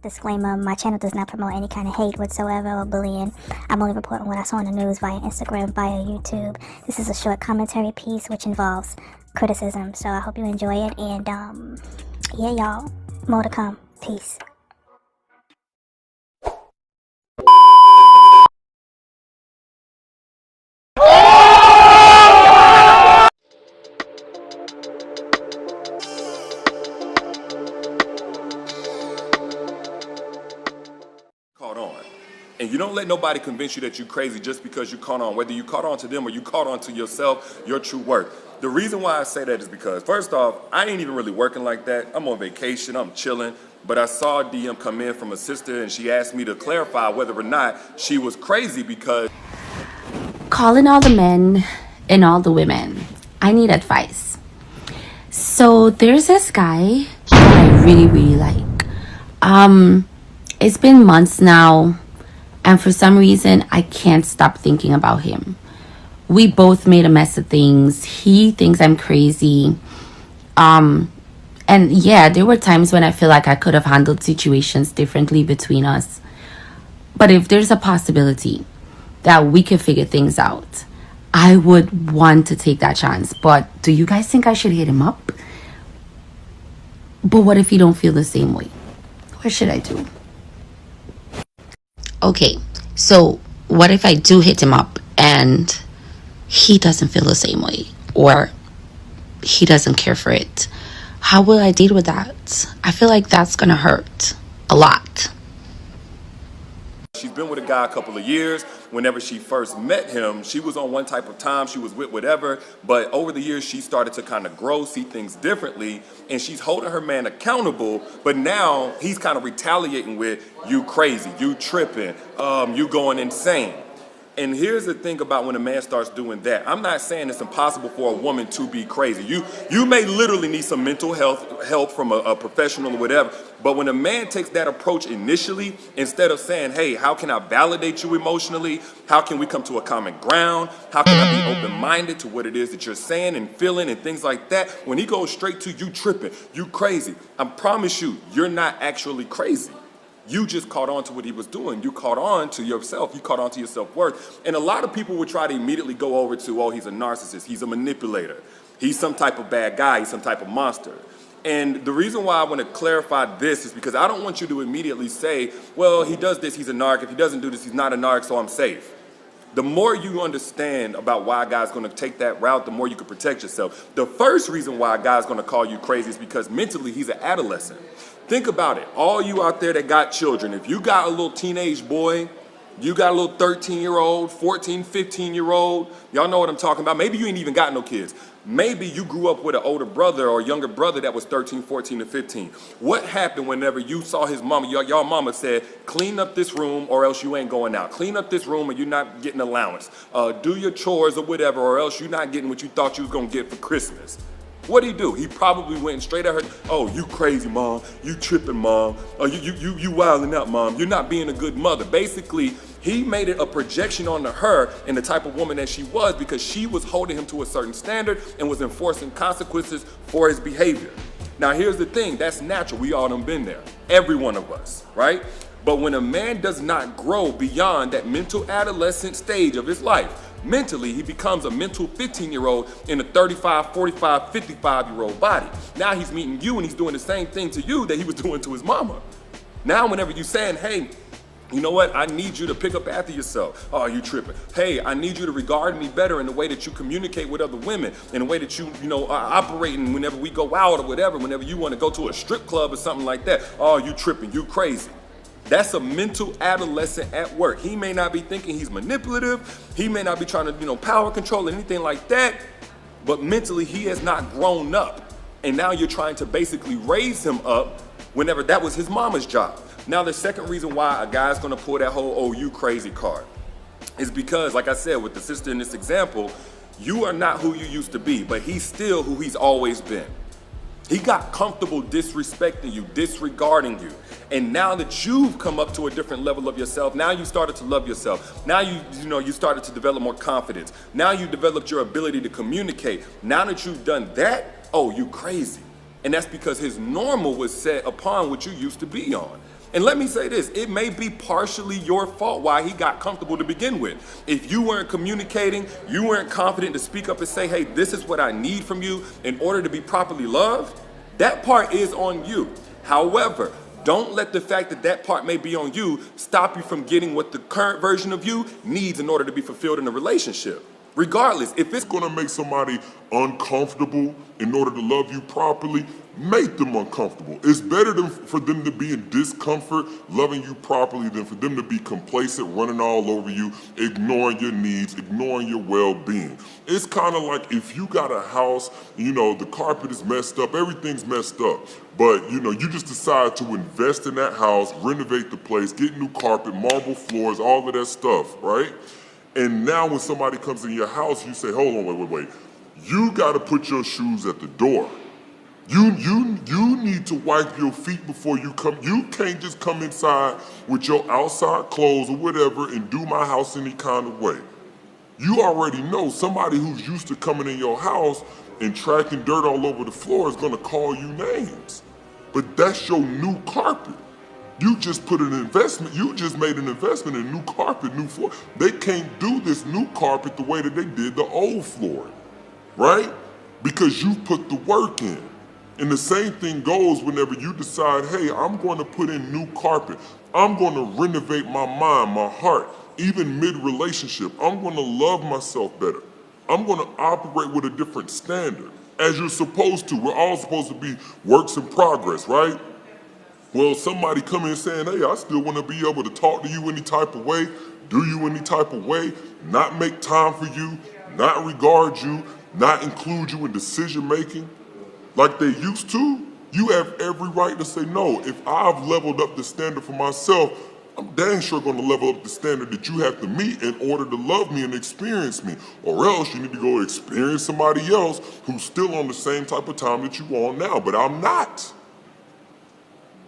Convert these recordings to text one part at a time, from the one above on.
disclaimer, my channel does not promote any kind of hate whatsoever or bullying. I'm only reporting what I saw in the news via Instagram, via YouTube. This is a short commentary piece which involves criticism, so I hope you enjoy it, and yeah, y'all, more to come. Peace. Caught on. And you don't let nobody convince you that you're crazy just because you caught on, whether you caught on to them or you caught on to yourself, your true worth. The reason why I say that is because, first off, I ain't even really working like that. I'm on vacation, I'm chilling, but I saw a DM come in from a sister and she asked me to clarify whether or not she was crazy because... Calling all the men and all the women, I need advice. So there's this guy I really like. It's been months now, and for some reason I can't stop thinking about him. We both made a mess of things. He thinks I'm crazy. And yeah, there were times when I feel like I could have handled situations differently between us. But if there's a possibility that we could figure things out, I would want to take that chance. But do you guys think I should hit him up? But what if you don't feel the same way? What should I do? Okay, so what if I do hit him up and he doesn't feel the same way, or he doesn't care for it? How will I deal with that? I feel like that's gonna hurt a lot. She's been with a guy a couple of years. Whenever she first met him, she was on one type of time, she was with whatever, but over the years she started to kind of grow, see things differently, and she's holding her man accountable, but now he's kind of retaliating with, you crazy, you tripping, you going insane. And here's the thing about when a man starts doing that. I'm not saying it's impossible for a woman to be crazy. You may literally need some mental health help from a professional or whatever. But when a man takes that approach initially, instead of saying, hey, how can I validate you emotionally? How can we come to a common ground? How can I be open-minded to what it is that you're saying and feeling and things like that? When he goes straight to you tripping, you crazy, I promise you, you're not actually crazy. You just caught on to what he was doing. You caught on to yourself. You caught on to your self-worth. And a lot of people would try to immediately go over to, oh, he's a narcissist. He's a manipulator. He's some type of bad guy. He's some type of monster. And the reason why I want to clarify this is because I don't want you to immediately say, well, he does this, he's a narc. If he doesn't do this, he's not a narc, so I'm safe. The more you understand about why a guy's going to take that route, the more you can protect yourself. The first reason why a guy's going to call you crazy is because mentally he's an adolescent. Think about it. All you out there that got children, if you got a little teenage boy, you got a little 13-year-old, 14, 15-year-old, y'all know what I'm talking about. Maybe you ain't even got no kids. Maybe you grew up with an older brother or younger brother that was 13, 14, and 15. What happened whenever you saw his mama, y'all mama said, clean up this room or else you ain't going out. Clean up this room or you're not getting allowance. Do your chores or whatever or else you're not getting what you thought you was going to get for Christmas. What'd he do? He probably went straight at her. Oh, you crazy, mom. You tripping, mom. Oh, you wilding out, mom. You're not being a good mother. Basically, he made it a projection onto her and the type of woman that she was because she was holding him to a certain standard and was enforcing consequences for his behavior. Now, here's the thing. That's natural. We all done been there. Every one of us, right? But when a man does not grow beyond that mental adolescent stage of his life, mentally, he becomes a mental 15-year-old in a 35, 45, 55-year-old body. Now he's meeting you and he's doing the same thing to you that he was doing to his mama. Now whenever you're saying, hey, you know what, I need you to pick up after yourself. Oh, you tripping. Hey, I need you to regard me better in the way that you communicate with other women, in the way that you operating whenever we go out or whatever, whenever you want to go to a strip club or something like that. Oh, you tripping, you crazy. That's a mental adolescent at work. He may not be thinking he's manipulative. He may not be trying to, power control or anything like that. But mentally, he has not grown up. And now you're trying to basically raise him up whenever that was his mama's job. Now, the second reason why a guy's going to pull that whole, oh, you crazy card is because, like I said, with the sister in this example, you are not who you used to be, but he's still who he's always been. He got comfortable disrespecting you, disregarding you. And now that you've come up to a different level of yourself, now you started to love yourself. Now you started to develop more confidence. Now you developed your ability to communicate. Now that you've done that, oh, you crazy. And that's because his normal was set upon what you used to be on. And let me say this, it may be partially your fault why he got comfortable to begin with. If you weren't communicating, you weren't confident to speak up and say, hey, this is what I need from you in order to be properly loved, that part is on you. However, don't let the fact that that part may be on you stop you from getting what the current version of you needs in order to be fulfilled in a relationship. Regardless, if it's gonna make somebody uncomfortable in order to love you properly, make them uncomfortable. It's better for them to be in discomfort loving you properly than for them to be complacent, running all over you, ignoring your needs, ignoring your well-being. It's kind of like if you got a house, you know, the carpet is messed up, everything's messed up, but you know, you just decide to invest in that house, renovate the place, get new carpet, marble floors, all of that stuff, right? And now when somebody comes in your house, you say, hold on, wait. You gotta put your shoes at the door. You need to wipe your feet before you come. You can't just come inside with your outside clothes or whatever and do my house any kind of way. You already know somebody who's used to coming in your house and tracking dirt all over the floor is gonna call you names. But that's your new carpet. You just put an investment, you just made an investment in new carpet, new floor. They can't do this new carpet the way that they did the old flooring, right? Because you put the work in. And the same thing goes whenever you decide, hey, I'm going to put in new carpet. I'm going to renovate my mind, my heart, even mid-relationship. I'm going to love myself better. I'm going to operate with a different standard, as you're supposed to. We're all supposed to be works in progress, right? Well, somebody come in saying, hey, I still want to be able to talk to you any type of way, do you any type of way, not make time for you, not regard you, not include you in decision making like they used to. You have every right to say, no, if I've leveled up the standard for myself, I'm dang sure going to level up the standard that you have to meet in order to love me and experience me. Or else you need to go experience somebody else who's still on the same type of time that you on now, but I'm not.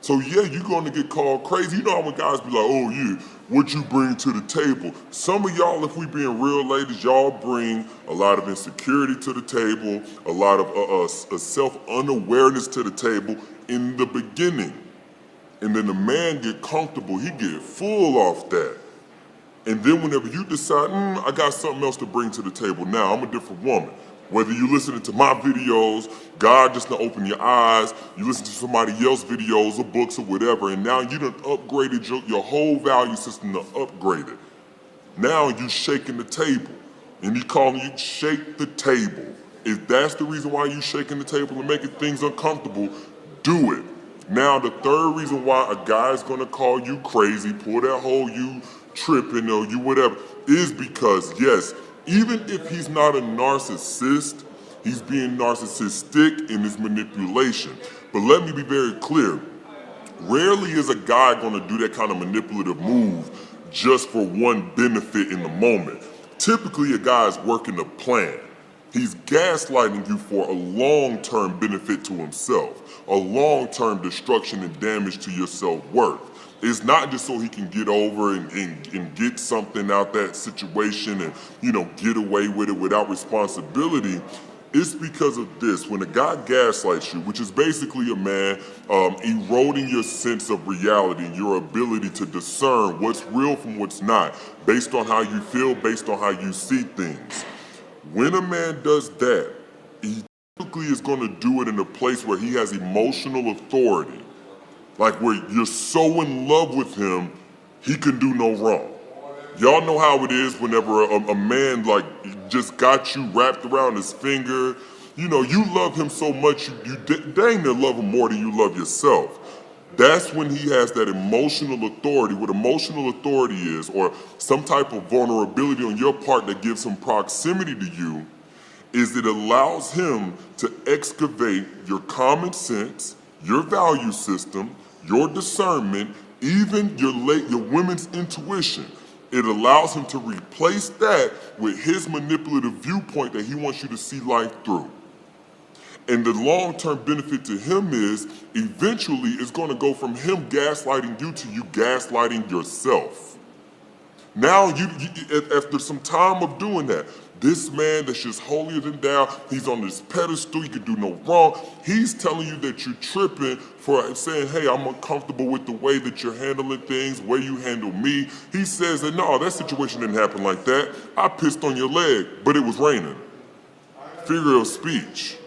So yeah, you're gonna get called crazy. You know how when guys be like, oh yeah, what you bring to the table? Some of y'all, if we being real ladies, y'all bring a lot of insecurity to the table, a lot of self-unawareness to the table in the beginning. And then the man get comfortable, he get full off that. And then whenever you decide, I got something else to bring to the table now, I'm a different woman. Whether you listening to my videos, God just to open your eyes, you listen to somebody else's videos or books or whatever, and now you done upgraded your whole value system to upgrade it. Now you shaking the table, and he calling you shake the table. If that's the reason why you shaking the table and making things uncomfortable, do it. Now the third reason why a guy's gonna call you crazy, pull that whole you tripping or you whatever, is because yes, even if he's not a narcissist, he's being narcissistic in his manipulation. But let me be very clear, rarely is a guy gonna do that kind of manipulative move just for one benefit in the moment. Typically a guy's working a plan. He's gaslighting you for a long-term benefit to himself, a long-term destruction and damage to your self-worth. It's not just so he can get over and get something out that situation and, you know, get away with it without responsibility. It's because of this. When a guy gaslights you, which is basically a man eroding your sense of reality and your ability to discern what's real from what's not, based on how you feel, based on how you see things. When a man does that, he typically is going to do it in a place where he has emotional authority. Like where you're so in love with him, he can do no wrong. Y'all know how it is whenever a man like just got you wrapped around his finger. You know, you love him so much, you dang near love him more than you love yourself. That's when he has that emotional authority. What emotional authority is, or some type of vulnerability on your part that gives him proximity to you, is it allows him to excavate your common sense, your value system, your discernment, even your women's intuition. It allows him to replace that with his manipulative viewpoint that he wants you to see life through. And the long-term benefit to him is, eventually it's gonna go from him gaslighting you to you gaslighting yourself. Now, after some time of doing that, this man that's just holier than thou, he's on this pedestal, he could do no wrong. He's telling you that you're tripping for saying, hey, I'm uncomfortable with the way that you're handling things, the way you handle me. He says that, no, that situation didn't happen like that. I pissed on your leg, but it was raining. Figure of speech.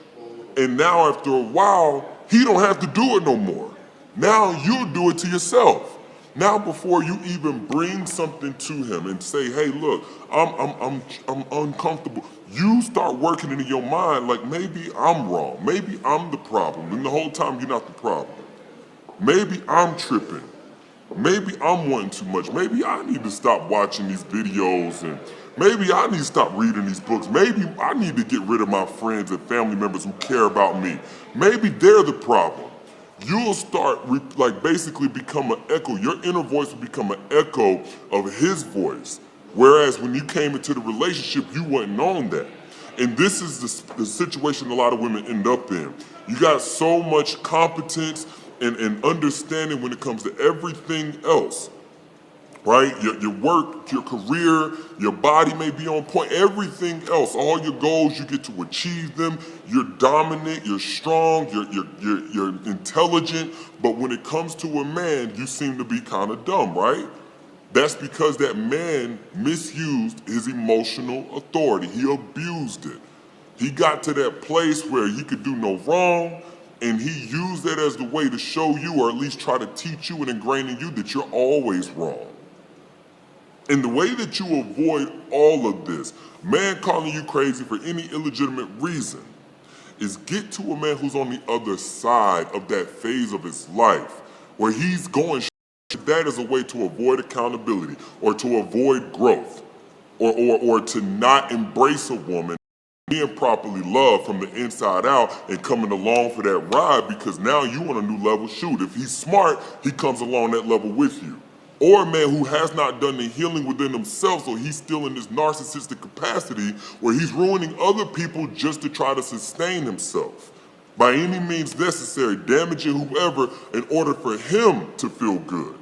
And now after a while, he don't have to do it no more. Now you'll do it to yourself. Now before you even bring something to him and say, hey, look, I'm uncomfortable, you start working into your mind like maybe I'm wrong, maybe I'm the problem, and the whole time you're not the problem. Maybe I'm tripping, maybe I'm wanting too much, maybe I need to stop watching these videos, and maybe I need to stop reading these books, maybe I need to get rid of my friends and family members who care about me. Maybe they're the problem. You'll start basically become an echo. Your inner voice will become an echo of his voice. Whereas when you came into the relationship, you wasn't on that. And this is the situation a lot of women end up in. You got so much competence and understanding when it comes to everything else, right? Your work, your career, your body may be on point, everything else, all your goals, you get to achieve them. You're dominant, you're strong, you're intelligent, but when it comes to a man, you seem to be kind of dumb, right? That's because that man misused his emotional authority. He abused it. He got to that place where he could do no wrong, and he used that as the way to show you, or at least try to teach you and ingrain in you that you're always wrong. And the way that you avoid all of this, man calling you crazy for any illegitimate reason, is get to a man who's on the other side of that phase of his life, where he's going that as a way to avoid accountability, or to avoid growth, or to not embrace a woman being properly loved from the inside out and coming along for that ride, because now you on a new level. Shoot, if he's smart, he comes along that level with you. Or a man who has not done the healing within himself, so he's still in this narcissistic capacity where he's ruining other people just to try to sustain himself by any means necessary, damaging whoever in order for him to feel good.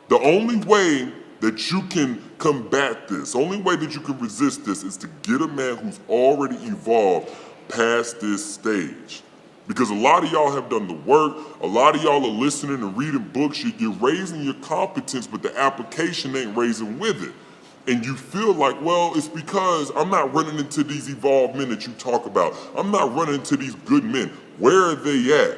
The only way that you can combat this, only way that you can resist this, is to get a man who's already evolved past this stage. Because a lot of y'all have done the work, a lot of y'all are listening and reading books, you're raising your competence, but the application ain't raising with it. And you feel like, well, it's because I'm not running into these evolved men that you talk about. I'm not running into these good men. Where are they at?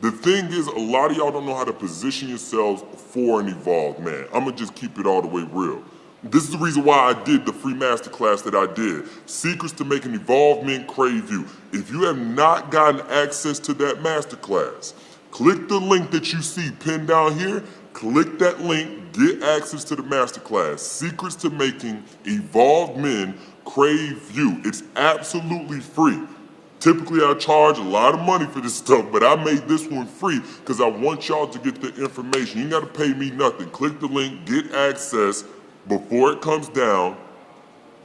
The thing is, a lot of y'all don't know how to position yourselves for an evolved man. I'm gonna just keep it all the way real. This is the reason why I did the free masterclass that I did. Secrets to Making Evolved Men Crave You. If you have not gotten access to that masterclass, click the link that you see pinned down here. Click that link, get access to the masterclass. Secrets to Making Evolved Men Crave You. It's absolutely free. Typically, I charge a lot of money for this stuff, but I made this one free because I want y'all to get the information. You ain't gotta pay me nothing. Click the link, get access before it comes down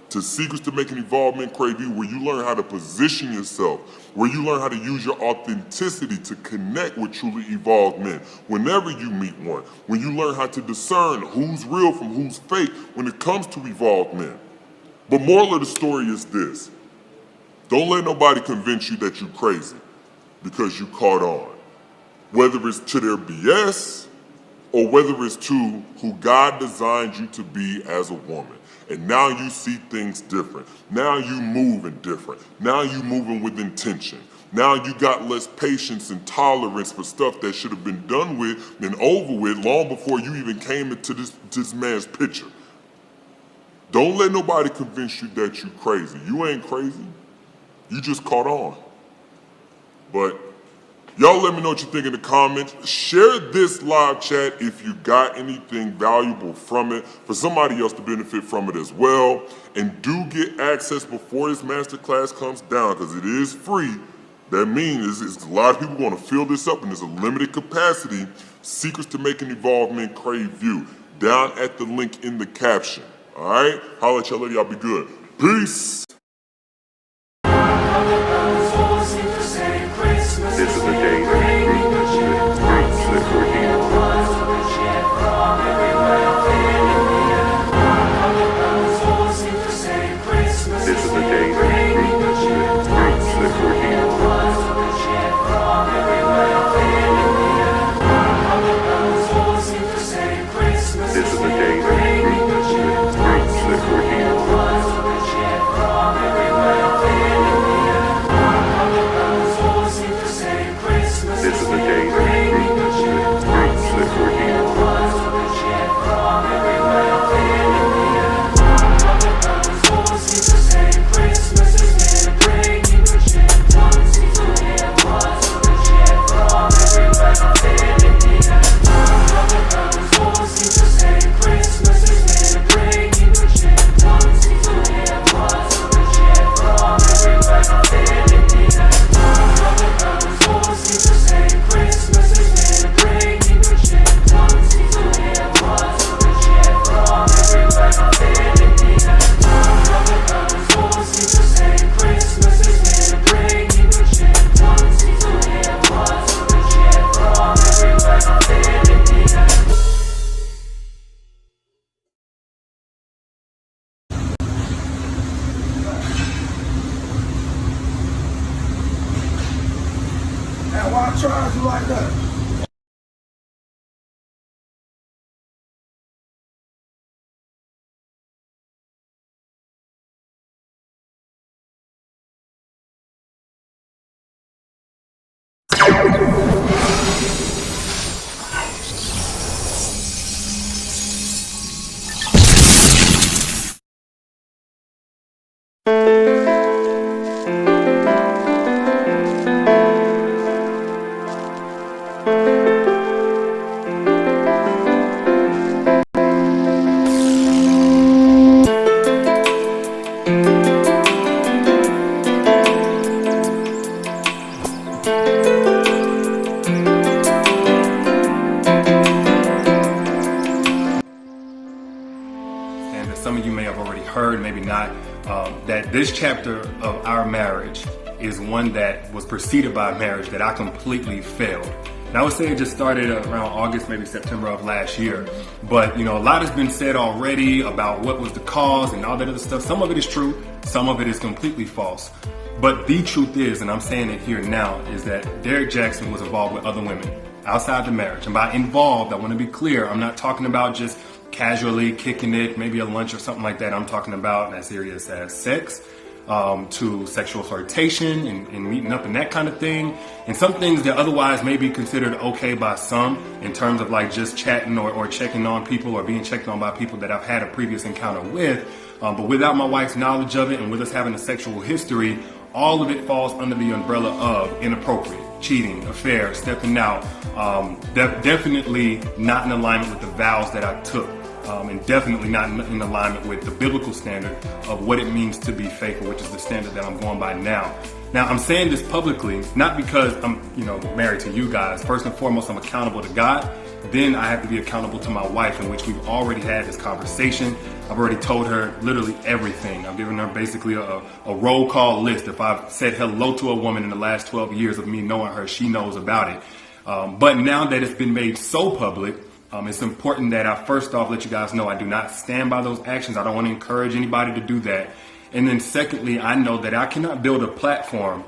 to Secrets to Making Evolved Men Crave You, where you learn how to position yourself, where you learn how to use your authenticity to connect with truly evolved men. Whenever you meet one, when you learn how to discern who's real from who's fake when it comes to evolved men. But moral of the story is this: don't let nobody convince you that you're crazy because you caught on. Whether it's to their BS or whether it's to who God designed you to be as a woman. And now you see things different. Now you moving different. Now you moving with intention. Now you got less patience and tolerance for stuff that should have been done with and over with long before you even came into this man's picture. Don't let nobody convince you that you're crazy. You ain't crazy. You just caught on. But y'all let me know what you think in the comments. Share this live chat if you got anything valuable from it for somebody else to benefit from it as well. And do get access before this masterclass comes down, because it is free. That means it's a lot of people going to fill this up, and there's a limited capacity. Secrets to Making Evolved Men Crave You. Down at the link in the caption. All right? Holla at y'all later. Y'all be good. Peace. This is a dangerous groups that we're dealing with. I tried you like that. And that some of you may have already heard, maybe not, that this chapter of our marriage is one that was preceded by a marriage that I completely failed. And I would say it just started around August, maybe September of last year. But, you know, a lot has been said already about what was the cause and all that other stuff. Some of it is true, some of it is completely false. But the truth is, and I'm saying it here now, is that Derrick Jaxn was involved with other women outside the marriage. And by involved, I want to be clear, I'm not talking about just casually kicking it, maybe a lunch or something like that. I'm talking about as serious as sex, to sexual flirtation and meeting up and that kind of thing. And some things that otherwise may be considered okay by some in terms of like just chatting or checking on people or being checked on by people that I've had a previous encounter with. But without my wife's knowledge of it and with us having a sexual history, all of it falls under the umbrella of inappropriate, cheating, affair, stepping out, definitely not in alignment with the vows that I took, and definitely not in alignment with the biblical standard of what it means to be faithful, which is the standard that I'm going by now. Now, I'm saying this publicly, not because I'm, married to you guys. First and foremost, I'm accountable to God. Then I have to be accountable to my wife, in which we've already had this conversation. I've already told her literally everything. I've given her basically a roll call list. If I've said hello to a woman in the last 12 years of me knowing her, she knows about it. But now that it's been made so public, it's important that I first off let you guys know I do not stand by those actions. I don't want to encourage anybody to do that. And then secondly, I know that I cannot build a platform